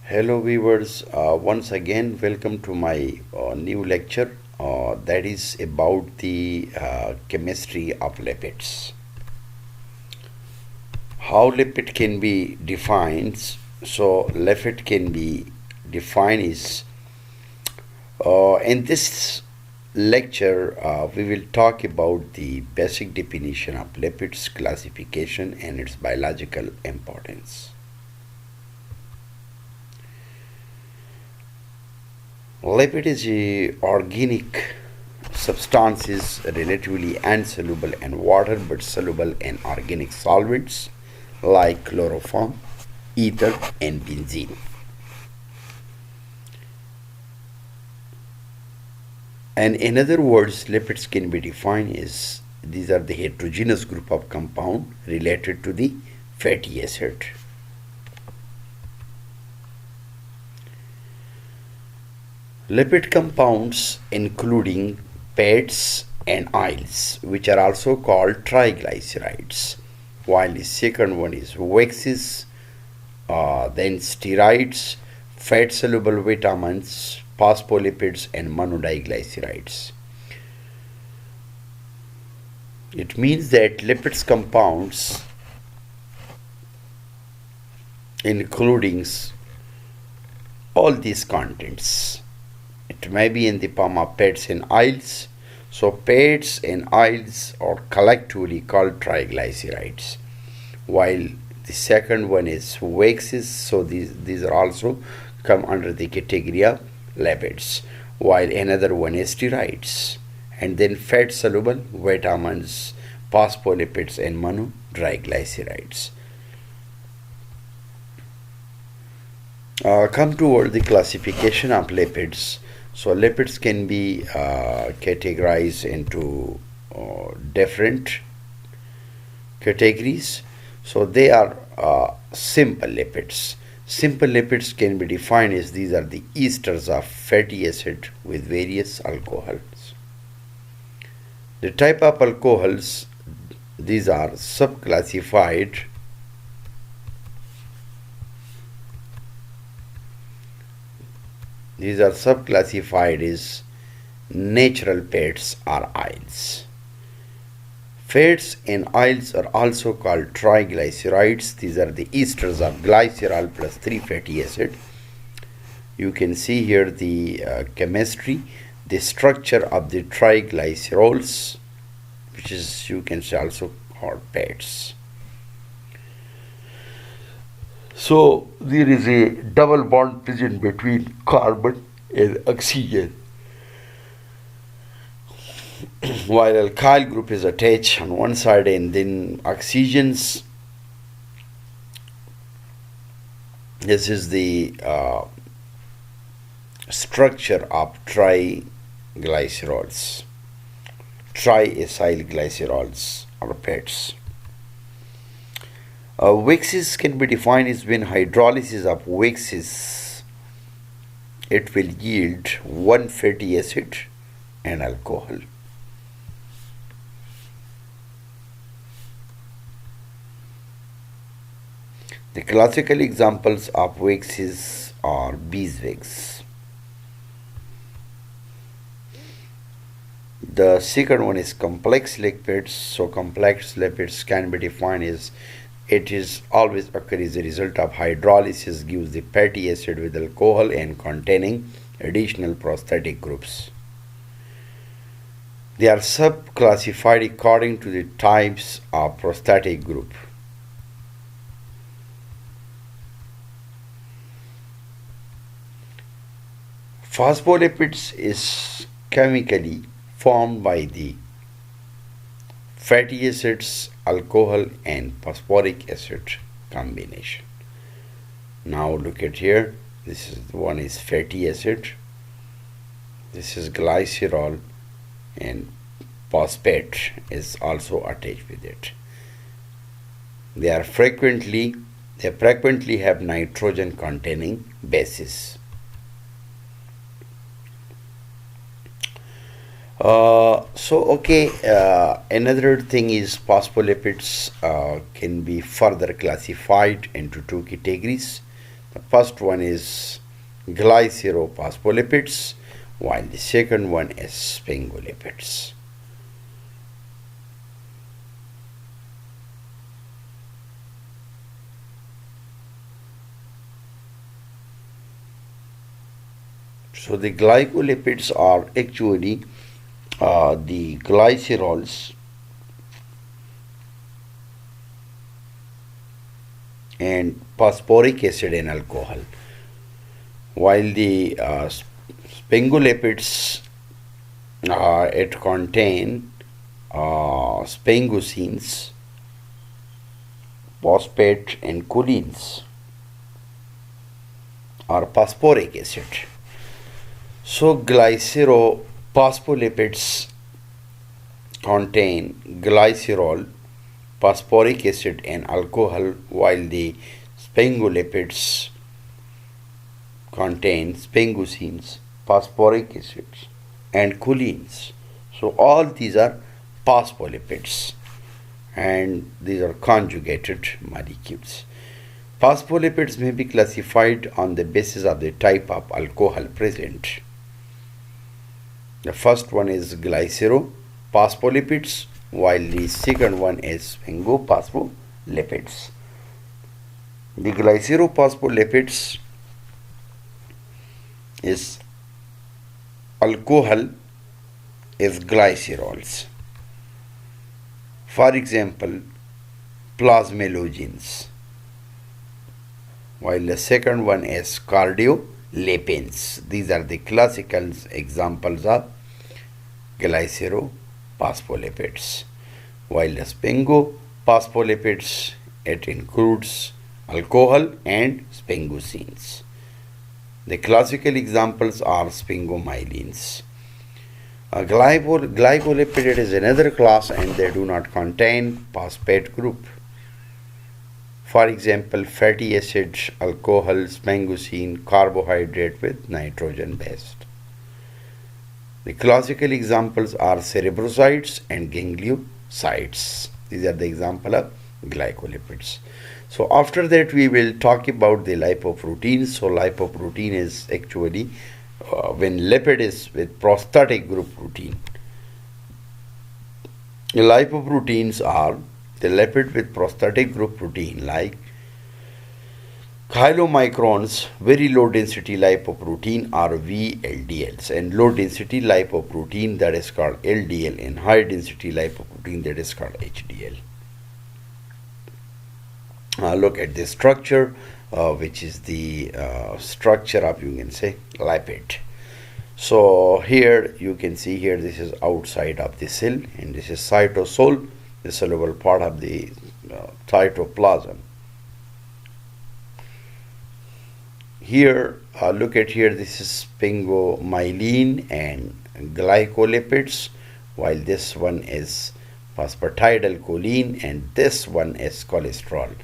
Hello viewers, once again welcome to my new lecture that is about the chemistry of lipids. How lipid can be defined? So lipid can be defined is in this lecture we will talk about the basic definition of lipids, classification and its biological importance. Lipid is a organic substances relatively insoluble in water but soluble in organic solvents like chloroform, ether and benzene. And in other words, lipids can be defined as these are the heterogeneous group of compound related to the fatty acid. Lipid compounds including fats and oils, which are also called triglycerides, while the second one is waxes, then steroids, fat soluble vitamins, phospholipids and monodiglycerides. It means that lipids compounds including all these contents. It may be in the form of fats and oils. So fats and oils are collectively called triglycerides, while the second one is waxes. So these are also come under the category of lipids, while another one is steroids, and then fat soluble vitamins, phospholipids and monodiglycerides. Come toward the classification of lipids. So lipids can be categorized into different categories. So they are simple lipids. Simple lipids can be defined as these are the esters of fatty acid with various alcohols. The type of alcohols, these are subclassified as natural fats or oils. Fats and oils are also called triglycerides. These are the esters of glycerol plus 3 fatty acid. You can see here the chemistry, the structure of the triglycerols, which is you can say also called fats. So there is a double bond present between carbon and oxygen, while alkyl group is attached on one side and then oxygens. This is the structure of triglycerols, triacyl glycerols or fats. Waxes can be defined as when hydrolysis of waxes, it will yield one fatty acid and alcohol. The classical examples of waxes are beeswax. The second one is complex lipids. So complex lipids can be defined as it is always occur as a result of hydrolysis gives the fatty acid with alcohol and containing additional prosthetic groups. They are subclassified according to the types of prosthetic group. Phospholipids is chemically formed by the fatty acids, alcohol and phosphoric acid combination. Now look at here, this is one is fatty acid, this is glycerol and phosphate is also attached with it. They frequently have nitrogen containing bases. Another thing is phospholipids can be further classified into two categories. The first one is glycerophospholipids, while the second one is spingolipids. So the glycolipids are actually the glycerols and phosphoric acid and alcohol, while the spingolipids it contain sphingosines, phosphate and choline or phosphoric acid. So glycerophospholipids contain glycerol, phosphoric acid and alcohol, while the spingolipids contain sphingosines, phosphoric acids and choline. So all these are phospholipids and these are conjugated molecules. Phospholipids may be classified on the basis of the type of alcohol present. The first one is glycerophospholipids, while the second one is spingophospholipids. The glycerophospholipids is alcohol is glycerols. For example, plasmalogens, while the second one is cardiolipins. These are the classical examples of glycerophospholipids, while the spingophospholipids it includes alcohol and sphingosines. The classical examples are sphingomyelins. Glycolipid is another class and they do not contain phosphate group. For example, fatty acids, alcohol, sphingosine, carbohydrate with nitrogen based. The classical examples are cerebrosides and gangliosides. These are the example of glycolipids. So after that we will talk about the lipoproteins. So lipoprotein is actually when lipid is with prosthetic group protein. The lipoproteins are the lipid with prosthetic group protein like chylomicrons, very low density lipoprotein are VLDLs, and low density lipoprotein that is called LDL, and high density lipoprotein that is called HDL. Look at the structure, which is the structure of, you can say, lipid. So here you can see here this is outside of the cell and this is cytosol, the soluble part of the cytoplasm. Here look at here, this is sphingomyelin and glycolipids, while this one is phosphatidylcholine and this one is cholesterol,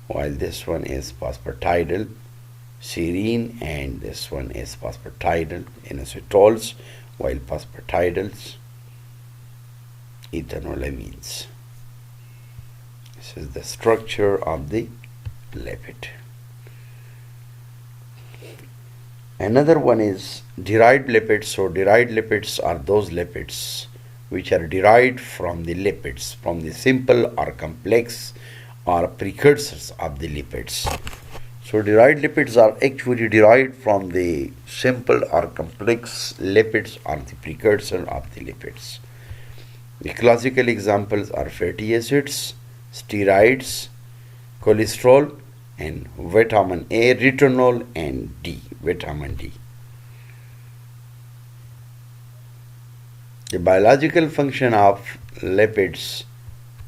while this one is phosphatidylserine and this one is phosphatidyl inositols, while phosphatidyls ethanolamines. This is the structure of the lipid. Another one is derived lipids. So derived lipids are those lipids which are derived from the lipids, from the simple or complex or precursors of the lipids. So derived lipids are actually derived from the simple or complex lipids or the precursor of the lipids. The classical examples are fatty acids, steroids, cholesterol, and vitamin A, retinol, and D, vitamin D. The biological function of lipids,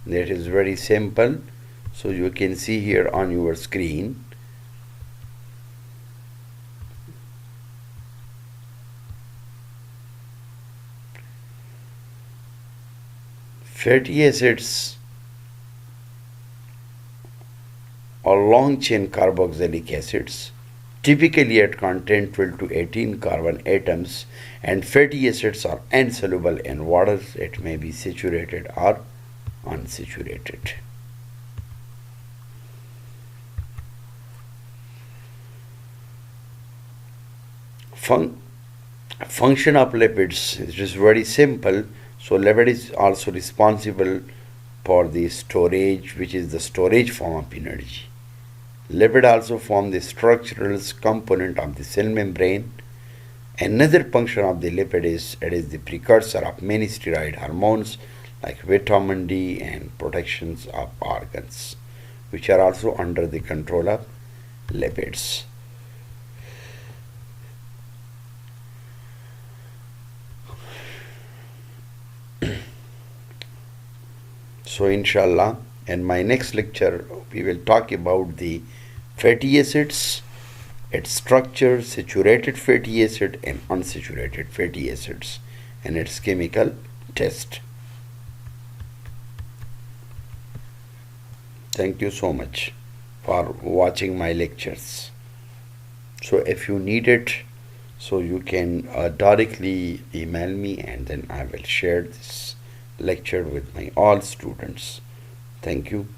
that is very simple. So you can see here on your screen. Fatty acids or long chain carboxylic acids typically at contain 12 to 18 carbon atoms, and fatty acids are insoluble in water. It may be saturated or unsaturated. Function of lipids is just very simple. So lipid is also responsible for the storage, which is the storage form of energy. Lipid also form the structural component of the cell membrane. Another function of the lipid is it is the precursor of many steroid hormones like vitamin D and protections of organs, which are also under the control of lipids. So inshallah, in my next lecture we will talk about the fatty acids, its structure, saturated fatty acid and unsaturated fatty acids, and its chemical test. Thank you so much for watching my lectures. So if you need it, so you can directly email me, and then I will share this lecture with my all students. Thank you.